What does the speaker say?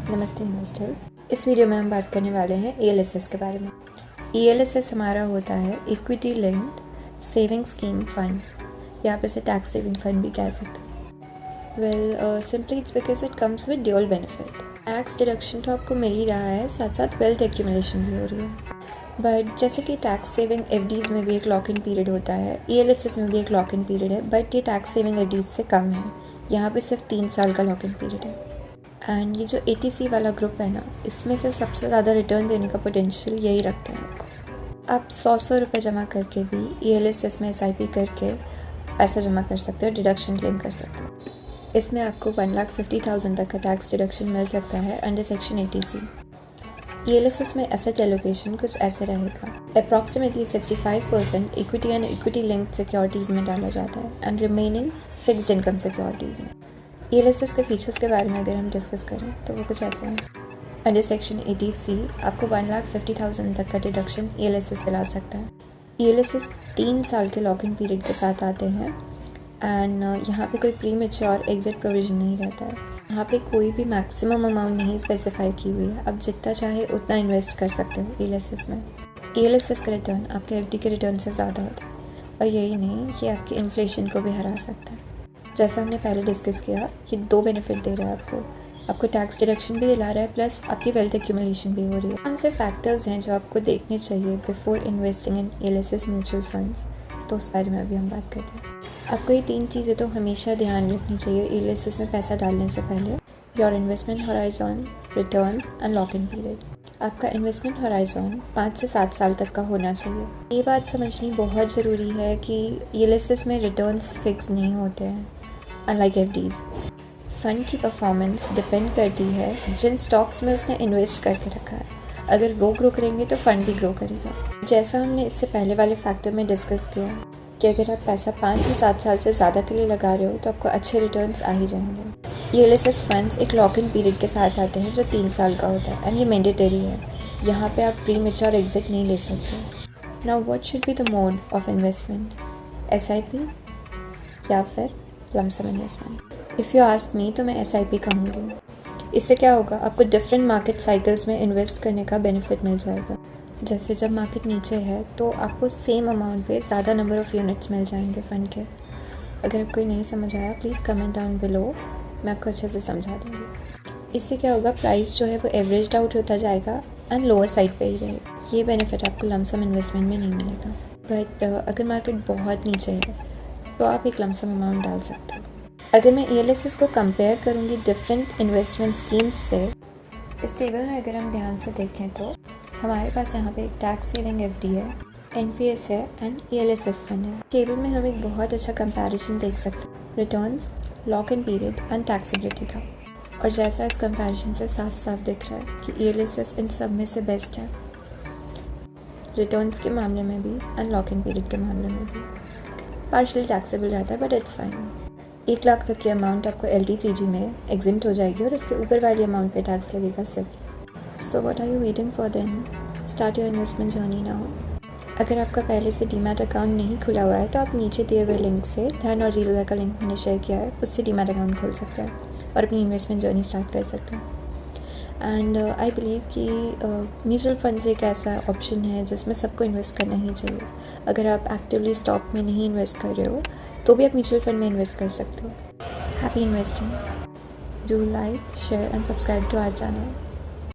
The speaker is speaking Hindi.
नमस्ते इन्वेस्टर्स। इस वीडियो में हम बात करने वाले हैं ELSS के बारे में। ELSS हमारा होता है equity linked saving scheme fund, या आप इसे टैक्स सेविंग फंड भी कह सकते हैं। Well simply it's because it comes with dual benefit. Tax deduction तो आपको मिल ही रहा है, साथ साथ वेल्थ एक्यूमुलेशन भी हो रही है। बट जैसे कि टैक्स सेविंग FDs में भी एक लॉक इन पीरियड होता है, ELSS में भी एक लॉक इन पीरियड है, बट ये टैक्स सेविंग FDs से कम है। यहाँ पे सिर्फ 3 साल का लॉक इन पीरियड है। एंड ये जो ATC वाला ग्रुप है ना, इसमें से सबसे ज़्यादा रिटर्न देने का पोटेंशियल यही रखते हैं आपको। आप 100 रुपये जमा करके भी ELSS में SIP करके पैसा जमा कर सकते हो, डिडक्शन क्लेम कर सकते हो। इसमें आपको 1,50,000 तक का टैक्स डिडक्शन मिल सकता है अंडर सेक्शन ATC। ELSS में एसेट एलोकेशन कुछ ऐसे रहेगा। Approximately 65% equity and equity linked securities में डाला जाता है and remaining fixed income securities में। ELSS के फीचर्स के बारे में अगर हम डिस्कस करें तो वो कुछ ऐसे हैं। अंडर सेक्शन ATC आपको 1,50,000 तक का डिडक्शन ELSS दिला सकता है। ELSS 3 साल के लॉक इन पीरियड के साथ आते हैं एंड यहाँ पे कोई प्री मैच्योर एग्जिट प्रोविजन नहीं रहता है। यहाँ पे कोई भी मैक्सिमम अमाउंट नहीं स्पेसिफाई की हुई है, आप जितना चाहे उतना इन्वेस्ट कर सकते हो ELSS में। ELSS का रिटर्न आपके FD के रिटर्न से ज़्यादा होता है, और यही नहीं, ये आपके इन्फ्लेशन को भी हरा सकता है। जैसा हमने पहले डिस्कस किया, ये 2 बेनिफिट दे रहा है आपको टैक्स डिडक्शन भी दिला रहा है, प्लस आपकी वेल्थ एक्यूमुलेशन भी हो रही है। कौन से फैक्टर्स हैं जो आपको देखने चाहिए before investing in ELSS mutual funds, तो उस बारे में अभी हम बात करते हैं। आपको ये 3 चीज़ें तो हमेशा ध्यान रखनी चाहिए ELSS में पैसा डालने से पहले। Your investment horizon, returns and lock in period. आपका इन्वेस्टमेंट हॉराइजन 5 से 7 साल तक का होना चाहिए। ये बात समझनी बहुत ज़रूरी है कि ELSS में रिटर्न्स फिक्स नहीं होते हैं अनलाइक FDs। फंड की परफॉर्मेंस डिपेंड करती है जिन स्टॉक्स में उसने इन्वेस्ट करके रखा है। अगर वो ग्रो करेंगे तो फंड भी ग्रो करेगा। जैसा हमने इससे पहले वाले फैक्टर में डिस्कस किया कि अगर आप पैसा 5 या 7 साल से ज़्यादा के लिए लगा रहे हो तो आपको अच्छे रिटर्न्स आ ही जाएंगे। ELSS फंड्स एक लॉक इन पीरियड के साथ आते हैं जो 3 साल का होता है एंड ये मैंडेटरी है। यहाँ पे आप प्री मैच्योर एग्जिट नहीं ले सकते। Now what should be the mode of investment, SIP या फिर lump sum investment? If you ask me तो मैं SIP कहूँगी। इससे क्या होगा, आपको डिफरेंट मार्केट साइकिल्स में इन्वेस्ट करने का बेनिफिट मिल जाएगा। जैसे जब मार्केट नीचे है तो आपको सेम अमाउंट पे ज़्यादा नंबर ऑफ़ यूनिट्स मिल जाएंगे फ़ंड के। अगर आपको ये नहीं समझ आया प्लीज़ कमेंट डाउन बिलो, मैं आपको अच्छे से समझा दूँगी। इससे क्या होगा, प्राइस जो है वो एवरेज आउट होता जाएगा एंड लोअर साइड पे ही रहेगा। ये बेनिफिट आपको लमसम इन्वेस्टमेंट में नहीं मिलेगा। बट अगर मार्केट बहुत नीचे है तो आप एक लमसम अमाउंट डाल सकते हो। अगर मैं ELSS को कंपेयर करूँगी डिफरेंट इन्वेस्टमेंट स्कीम्स से, इस टेबल में अगर हम ध्यान से देखें तो हमारे पास यहाँ पे एक टैक्स सेविंग FD है, NPS है एंड ELSS फंड है। टेबल में हम एक बहुत अच्छा कंपैरिजन देख सकते हैं returns, lock in period and taxability का। और जैसा इस कंपैरिजन से साफ साफ दिख रहा है कि ELSS इन सब में से बेस्ट है, रिटर्न्स के मामले में भी एंड लॉक इन पीरियड के मामले में भी। पार्शली टैक्सेबल रहता है बट इट्स फाइन। 1 लाख तक की अमाउंट आपको LTCG में एग्जिम्ट हो जाएगी और उसके ऊपर वाली अमाउंट पे टैक्स लगेगा सिर्फ। So what are you waiting for then? Start your investment journey now. अगर आपका पहले से डीमैट अकाउंट नहीं खुला हुआ है तो आप नीचे दिए हुए लिंक से, धन और जीरोधा का लिंक मैंने शेयर किया है, उससे डीमैट अकाउंट खोल सकते हैं और अपनी इन्वेस्टमेंट जर्नी स्टार्ट कर सकते हैं। एंड आई बिलीव कि म्यूचुअल फंड्स एक ऐसा ऑप्शन है जिसमें सबको इन्वेस्ट करना ही चाहिए। अगर आप एक्टिवली स्टॉक में नहीं इन्वेस्ट कर रहे हो तो भी आप म्यूचुअल फंड में इन्वेस्ट कर सकते हो। Happy investing. Do like, share and subscribe to our channel.